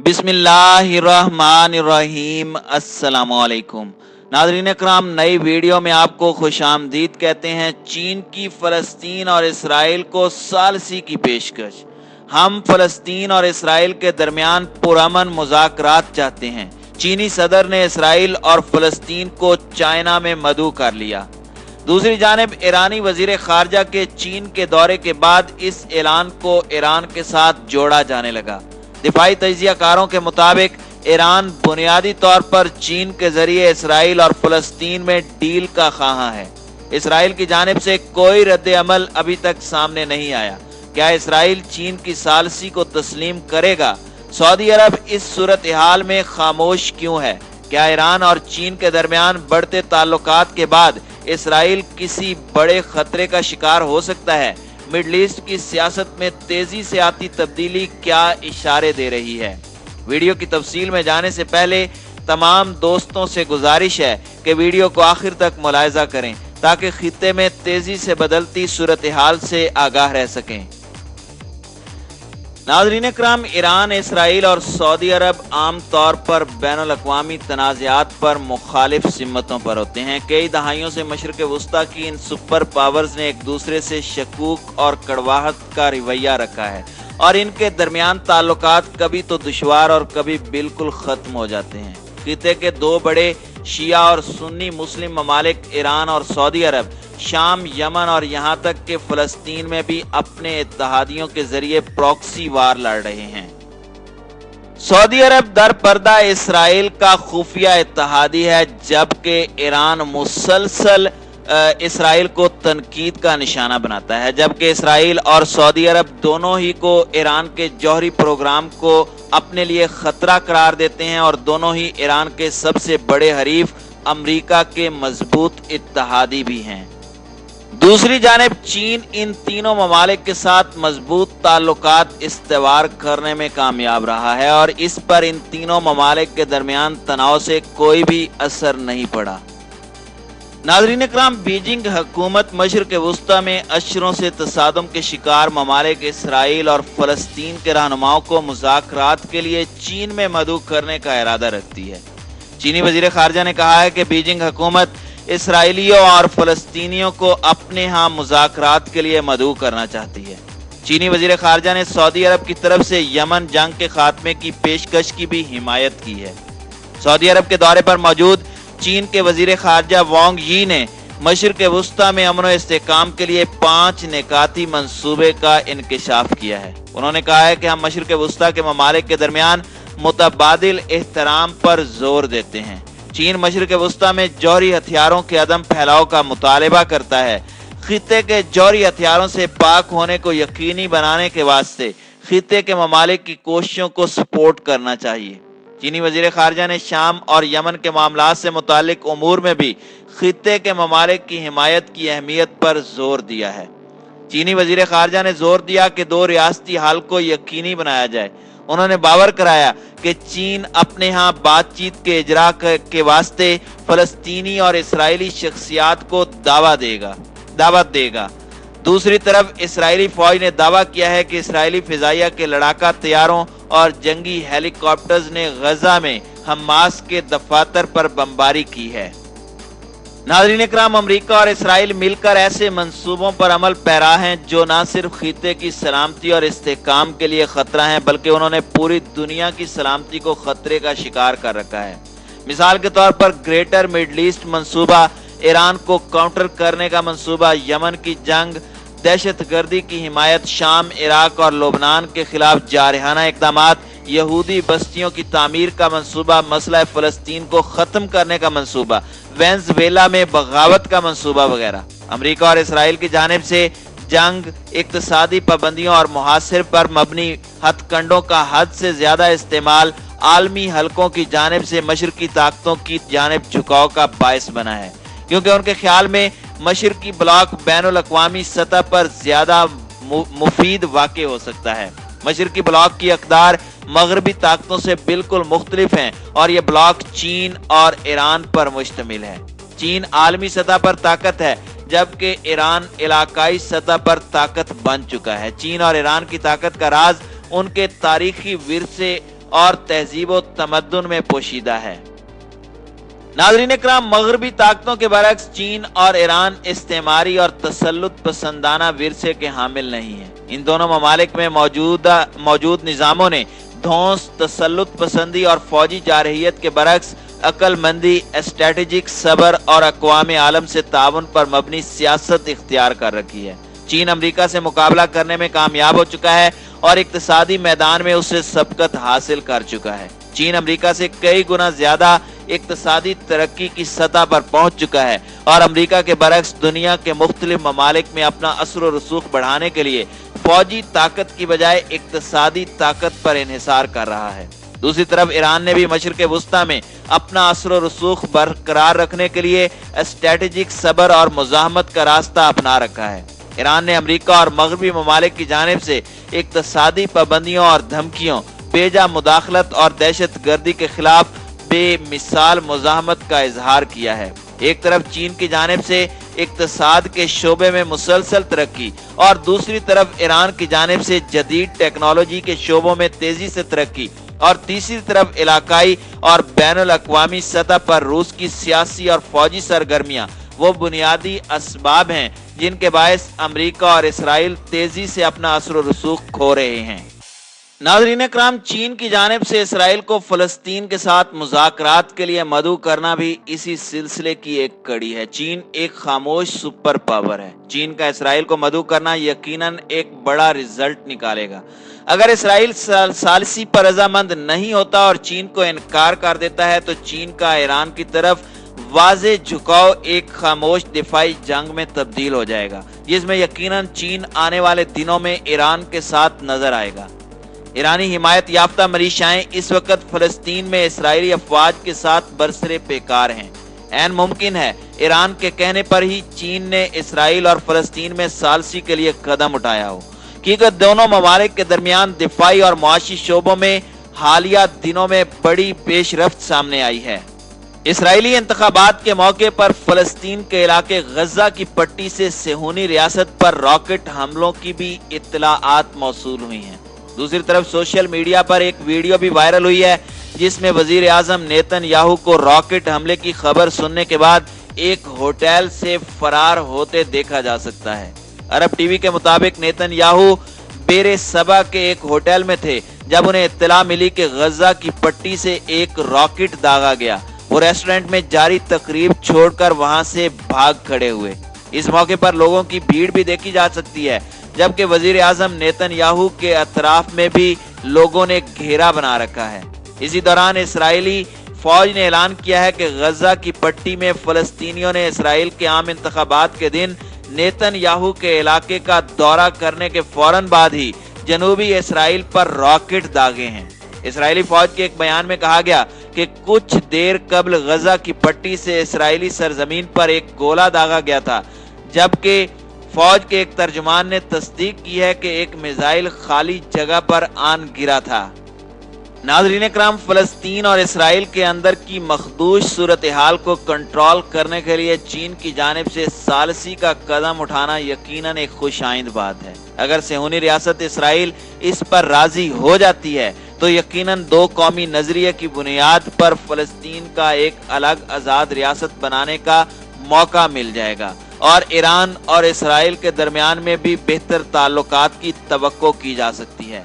बिस्मिल्लाहिर्रहमानिर्रहीम। अस्सलामुअलैकुम नाज़रीन इकराम, नई वीडियो में आपको खुशामदीद कहते हैं। चीन की फ़लस्तीन और इसराइल को सालसी की पेशकश। हम फ़लस्तीन और इसराइल के दरमियान पुरअमन मुज़ाकरात चाहते हैं। चीनी सदर ने इसराइल और फ़लस्तीन को चाइना में मदऊ कर लिया। दूसरी जानिब ईरानी वज़ीर ख़ारजा के चीन के दौरे के बाद इस ऐलान को ईरान के साथ जोड़ा जाने लगा। दिफाई तजियाकारों के मुताबिक ईरान बुनियादी तौर पर चीन के जरिए इसराइल और फ़लस्तीन में डील का ख़्वाहां है। इसराइल की जानिब से कोई रद्द अमल अभी तक सामने नहीं आया। क्या इसराइल चीन की सालसी को तस्लीम करेगा? सऊदी अरब इस सूरत हाल में खामोश क्यों है? क्या ईरान और चीन के दरमियान बढ़ते ताल्लुकात के बाद इसराइल किसी बड़े खतरे का शिकार हो सकता है? मिडल ईस्ट की सियासत में तेजी से आती तब्दीली क्या इशारे दे रही है? वीडियो की तफसील में जाने से पहले तमाम दोस्तों से गुजारिश है कि वीडियो को आखिर तक मुलाहिजा करें ताकि खित्ते में तेजी से बदलती सूरत हाल से आगाह रह सकें। नाज़रीन इकराम, ईरान, इसराइल और सऊदी अरब आम तौर पर बैनुल अक़वामी तनाज़ात पर मुखालिफ सिमतों पर होते हैं। कई दहाइयों से मशरिक़ वस्ता की इन सुपर पावर्स ने एक दूसरे से शकूक और कड़वाहट का रवैया रखा है और इनके दरमियान ताल्लुकात कभी तो दुश्वार और कभी बिल्कुल ख़त्म हो जाते हैं। खित्ते के दो बड़े शिया और सुन्नी मुस्लिम ममालिक ईरान और सऊदी अरब शाम, यमन और यहाँ तक कि फ़लस्तीन में भी अपने इत्तेहादियों के जरिए प्रॉक्सी वार लड़ रहे हैं। सऊदी अरब दर पर्दा इसराइल का खुफिया इत्तेहादी है, जबकि ईरान मुसलसल इसराइल को तनकीद का निशाना बनाता है। जबकि इसराइल और सऊदी अरब दोनों ही को ईरान के जौहरी प्रोग्राम को अपने लिए खतरा करार देते हैं और दोनों ही ईरान के सबसे बड़े हरीफ अमेरिका के मजबूत इत्तेहादी भी हैं। दूसरी जानिब चीन इन तीनों ममालिक के साथ मजबूत ताल्लुकात इस्तेवार करने में कामयाब रहा है और इस पर इन तीनों ममालिक के दरमियान तनाव से कोई भी असर नहीं पड़ा। नाज़रीन इकराम, बीजिंग हुकूमत मशरिक़ वस्ता में अशरों से तसादुम के शिकार ममालिक इसराइल और फ़लस्तीन के रहनुमाओं को मुज़ाकरात के लिए चीन में मदऊ करने का इरादा रखती है। चीनी वज़ीर ख़ारजा ने कहा है कि बीजिंग हुकूमत इसराइलियों और फ़लस्तीनियों को अपने यहाँ मुज़ाकरात के लिए मदऊ करना चाहती है। चीनी वज़ीर ख़ारजा ने सऊदी अरब की तरफ से यमन जंग के खात्मे की पेशकश की भी हिमायत की है। सऊदी अरब के दौरे पर मौजूद चीन के वज़ीर ख़ारजा वांग यी ने मशरिक़ वस्ता में अमन व इस्तेहकाम के लिए 5 निकाती मंसूबे का इंकशाफ किया है। उन्होंने कहा है कि हम मशरिक़ वस्ता के ममालिक के दरमियान मुतबादिल एहतराम पर जोर देते हैं। चीन मशरिक़ वस्ता में जौहरी हथियारों के अदम फैलाव का मुतालबा करता है। खित्ते के जौहरी हथियारों से पाक होने को यकीनी बनाने के वास्ते खित्ते के ममालिक की कोशिशों को सपोर्ट करना चाहिए। चीनी वज़ीर ख़ारजा ने शाम और यमन के मामलात से मुतालिक उमूर में भी खित्ते के ममालिक की हिमायत की अहमियत पर जोर दिया है। चीनी वज़ीर ख़ारजा ने जोर दिया कि 2 रियासती हल को यकीनी बनाया जाए। उन्होंने बावर कराया कि चीन अपने यहाँ बातचीत के इजरा के वास्ते फ़लस्तीनी और इसराइली शख्सियात को दावत देगा। दूसरी तरफ इसराइली फौज ने दावा किया है कि इसराइली फ़िज़ाइया के लड़ाका तैयारों और जंगी हेलीकॉप्टर्स ने गजा में हमास के दफातर पर बमबारी की है। नाज़रीन इकराम, अमेरिका और इसराइल मिलकर ऐसे मंसूबों पर अमल पैरा हैं जो न सिर्फ खित्ते की सलामती और इस्तेहकाम के लिए खतरा हैं, बल्कि उन्होंने पूरी दुनिया की सलामती को खतरे का शिकार कर रखा है। मिसाल के तौर पर ग्रेटर मिडल ईस्ट मंसूबा, ईरान को काउंटर करने का मंसूबा, यमन की जंग, दहशतगर्दी की हिमायत, शाम, इराक और लुबनान के खिलाफ जारहाना इक़दामात, यहूदी बस्तियों की तामीर का मंसूबा, मसला फ़लस्तीन को ख़त्म करने का मंसूबा, वेनेज़ुएला में बगावत का मंसूबा वगैरह। अमेरिका और इसराइल की जानिब से जंग, इक़्तिसादी पाबंदियों और मुहासिर पर मबनी हथकंडों का हद से ज़्यादा इस्तेमाल आलमी हलकों की जानिब से मशरक़ी ताकतों की जानिब झुकाव का बायस बना है, क्योंकि उनके ख्याल में मशरक़ी ब्लॉक बैनुल अक़वामी सतह पर ज़्यादा मुफीद वाक़ हो सकता है। मशरक़ी ब्लॉक की अक़दार मगरबी ताकतों से बिल्कुल मुख्तलिफ हैं और ये ब्लॉक चीन और ईरान पर मुश्तमिल है। चीन आलमी सतह पर ताकत है, जबकि ईरान इलाकाई सतह पर ताकत बन चुका है। चीन और ईरान की ताकत का राज उनके तारीखी विरसे اور तहजीब व तमद्दुन में पोशीदा है। नाज़रीन इकराम, मगरबी ताकतों के बरक्स चीन और ईरान इस्तेमारी और तसल्लुत पसंदाना विरसे के हामिल नहीं है। इन दोनों ममालिक में मौजूद निज़ामों ने धौंस, तसल्लुत पसंदी और फौजी जारहियत के बरक्स अक्लमंदी, स्ट्रेटेजिक सबर और अक़वाम आलम से ताउन पर मबनी सियासत इख्तियार कर रखी है। चीन अमेरिका से मुकाबला करने में कामयाब हो चुका है और इक्तिसादी मैदान में उससे सबकत हासिल कर चुका है। चीन अमेरिका से कई गुना ज्यादा इक्तिसादी तरक्की की सतह पर पहुंच चुका है और अमेरिका के बरक्स दुनिया के मुख्तलिफ ममालिक में अपना असर व रसूख बढ़ाने के लिए फौजी ताकत की बजाय इक्तिसादी ताकत पर इन्हिसार कर रहा है। दूसरी तरफ ईरान ने भी मशरिक़ वुस्ता में अपना असर व रसूख बरकरार रखने के लिए स्ट्रेटेजिक सबर और मुज़ाहमत का रास्ता अपना रखा है। ईरान ने अमेरिका और मगरबी ममालिक की जानिब से इक्तिसादी पाबंदियों और धमकियों, बेजा मुदाखलत और दहशत गर्दी के खिलाफ बेमिसाल मुज़ाहमत का इजहार किया है। एक तरफ चीन की जानिब से इक्तिसाद के शोबे में मुसलसल तरक्की और दूसरी तरफ ईरान की जानिब से जदीद टेक्नोलॉजी के शोबों में तेजी से तरक्की और तीसरी तरफ इलाकाई और बैनुल अक़वामी सतह पर रूस की सियासी और फौजी सरगर्मियां वो बुनियादी असबाब हैं जिनके बायस अमेरिका और इसराइल तेजी से अपना असर व रसूख खो रहे हैं। नाज़रीन इकराम, चीन की जानिब से इसराइल को फ़लस्तीन के साथ मुज़ाकरात के लिए मदऊ करना भी इसी सिलसिले की एक कड़ी है। चीन एक खामोश सुपर पावर है। चीन का इसराइल को मदऊ करना यकीनन एक बड़ा रिजल्ट निकालेगा। अगर इसराइल सालिसी पर रजामंद नहीं होता और चीन को इनकार कर देता है तो चीन का ईरान की तरफ वाज़े झुकाव एक खामोश दिफाई जंग में तब्दील हो जाएगा, जिसमें यकीनन चीन आने वाले दिनों में ईरान के साथ नजर आएगा। ईरानी हिमायत याफ्ता मिलिशियाएं इस वक्त फलस्तीन में इसराइली अफवाज के साथ बरसरे पेकार हैं। ऐन मुमकिन है ईरान के कहने पर ही चीन ने इसराइल और फलस्तीन में सालसी के लिए कदम उठाया हो, क्योंकि दोनों ममालिक के दरमियान दिफाई और मुआशी शोबों में हालिया दिनों में बड़ी पेशरफ्त सामने आई है। इसराइली इंतखाबात के मौके पर फलस्तीन के इलाके गजा की पट्टी से सेहूनी रियासत पर रॉकेट हमलों की भी इत्तलाआत मौसूल हुई हैं। दूसरी तरफ सोशल मीडिया पर एक वीडियो भी वायरल हुई है जिसमें वजीर आजम नेतन्याहू को रॉकेट हमले की खबर सुनने के बाद एक होटल से फरार होते देखा जा सकता है। अरब टीवी के मुताबिक नेतन्याहू बेरे सबा के एक होटल में थे जब उन्हें इत्तला मिली कि गजा की पट्टी से एक रॉकेट दागा गया। वो रेस्टोरेंट में जारी तकरीब छोड़कर वहां से भाग खड़े हुए। इस मौके पर लोगों की भीड़ भी देखी जा सकती है, जबकि वजीर आजम नेतन्याहू के अतराफ में भी लोगों ने घेरा बना रखा है। इसी दौरान इसराइली फौज ने ऐलान किया है कि गजा की पट्टी में फलस्तीनियों ने इसराइल के आम इंतखाबात के दिन नेतन्याहू के इलाके का दौरा करने के फौरन बाद ही जनूबी इसराइल पर रॉकेट दागे हैं। इसराइली फौज के एक बयान में कहा गया कि कुछ देर कबल गजा की पट्टी से इसराइली सरजमीन पर एक गोला दागा गया था, जबकि फौज के एक तर्जुमान ने तस्दीक की है कि एक मिसाइल खाली जगह पर आन गिरा था। नाज़रीन इकराम, फलस्तीन और इसराइल के अंदर की मखदूश सूरत हाल को कंट्रोल करने के लिए चीन की जानिब से सालसी का कदम उठाना यकीनन एक खुशाइंद बात है। अगर सेहूनी रियासत इसराइल इस पर राजी हो जाती है तो यकीनन दो कौमी नजरिए की बुनियाद पर फलस्तीन का एक अलग आज़ाद रियासत बनाने का मौका मिल जाएगा और ईरान और इसराइल के दरमियान में भी बेहतर ताल्लुकात की तवक्को की जा सकती है।